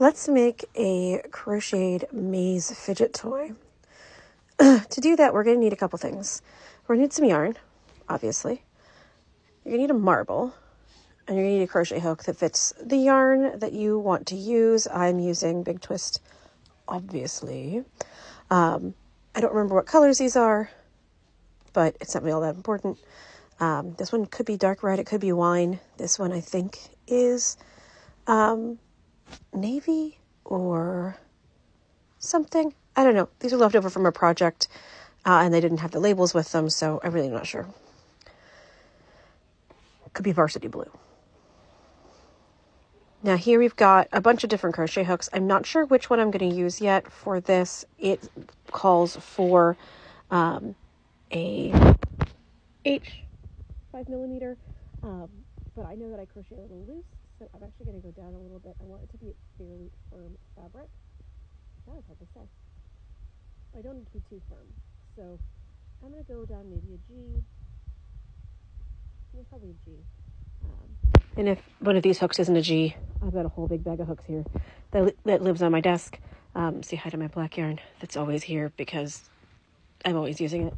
Let's make a crocheted maze fidget toy. To do that, we're going to need a couple things. We're going to need some yarn, obviously. You're going to need a marble, and you're going to need a crochet hook that fits the yarn that you want to use. I'm using Big Twist, obviously. I don't remember what colors these are, but it's not really all that important. This one could be dark red, it could be wine. This one I think is navy or something. I don't know. These are left over from a project, and they didn't have the labels with them, so I'm really not sure. Could be varsity blue. Now here we've got a bunch of different crochet hooks. I'm not sure which one I'm going to use yet for this. It calls for a H 5mm, but I know that I crochet a little loose, so I'm actually going to go down a little bit. I want it to be a fairly firm fabric. That was hard to say. I don't need to be too firm, so I'm going to go down maybe a G. Probably a G. And if one of these hooks isn't a G, I've got a whole big bag of hooks here that lives on my desk. Say hi to my black yarn that's always here because I'm always using it.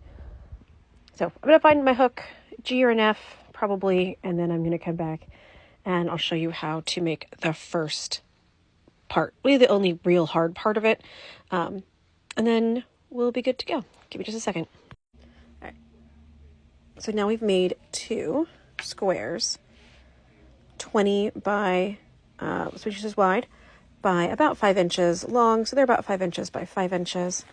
So I'm going to find my hook, G or an F probably, and then I'm going to come back and I'll show you how to make the first part, really the only real hard part of it. And then we'll be good to go. Give me just a second. All right. So now we've made 2 squares, 20 by, which is wide, by about 5 inches long. So they're about 5 inches by 5 inches.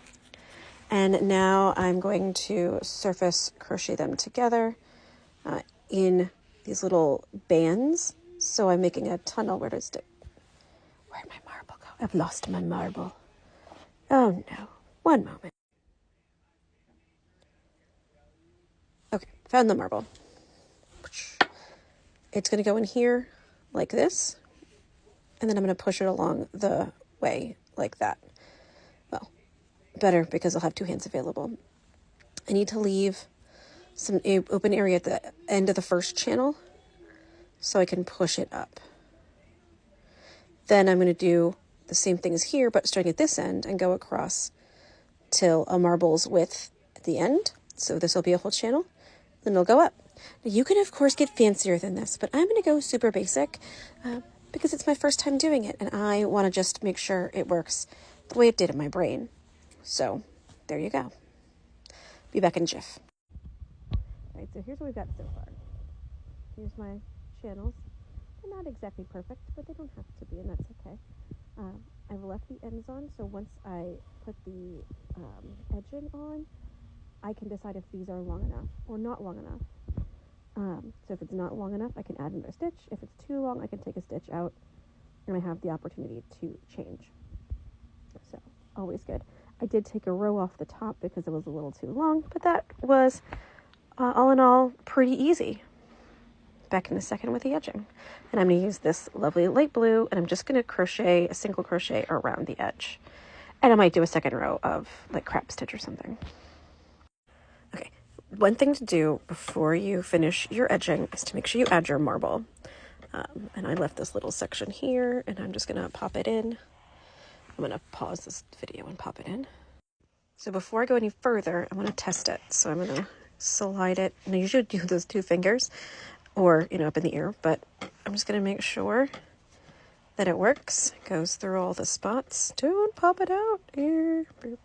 And now I'm going to surface crochet them together in these little bands. So I'm making a tunnel. Where'd my marble go? I've lost my marble. Oh no, one moment. Okay, found the marble. It's going to go in here like this, and then I'm going to push it along the way like that. Well, better because I'll have 2 hands available. I need to leave some open area at the end of the first channel so I can push it up. Then I'm going to do the same thing as here, but starting at this end and go across till a marble's width at the end. So this will be a whole channel. Then it'll go up. Now you can, of course, get fancier than this, but I'm going to go super basic because it's my first time doing it, and I want to just make sure it works the way it did in my brain. So there you go. Be back in a jiff. All right, so here's what we've got so far. Here's my channels. They're not exactly perfect, but they don't have to be, and that's okay. I've left the ends on, so once I put the edging on, I can decide if these are long enough or not long enough. So if it's not long enough, I can add another stitch. If it's too long, I can take a stitch out, and I have the opportunity to change. So always good. I did take a row off the top because it was a little too long, but that was all in all pretty easy. Back in a second with the edging. And I'm going to use this lovely light blue, and I'm just going to crochet a single crochet around the edge. And I might do a second row of like crap stitch or something. Okay, one thing to do before you finish your edging is to make sure you add your marble. And I left this little section here, and I'm just going to pop it in. I'm going to pause this video and pop it in. So before I go any further, I want to test it. So I'm going to slide it, and I usually do those 2 fingers or, up in the air, but I'm just going to make sure that it works. It goes through all the spots. Don't pop it out here. There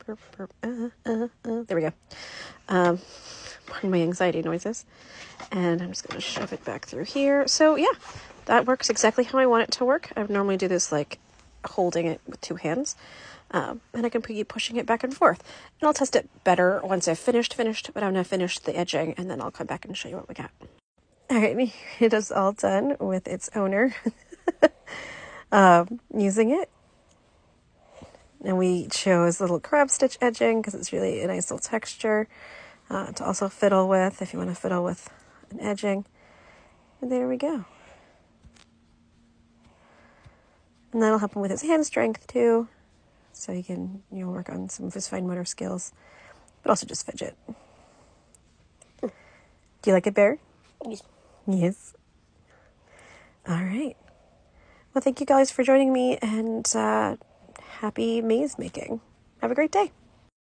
we go. Pardon my anxiety noises. And I'm just going to shove it back through here. So yeah, that works exactly how I want it to work. I would normally do this like holding it with 2 hands. And I can keep pushing it back and forth. And I'll test it better once I've finished, but I'm going to finish the edging, and then I'll come back and show you what we got. All right, it is all done with its owner using it. And we chose little crab stitch edging because it's really a nice little texture to also fiddle with if you want to fiddle with an edging. And there we go. And that'll help him with his hand strength too. So he can, work on some of his fine motor skills, but also just fidget. Do you like it, Bear? Yes. All right. Well, thank you guys for joining me, and happy maze making. Have a great day.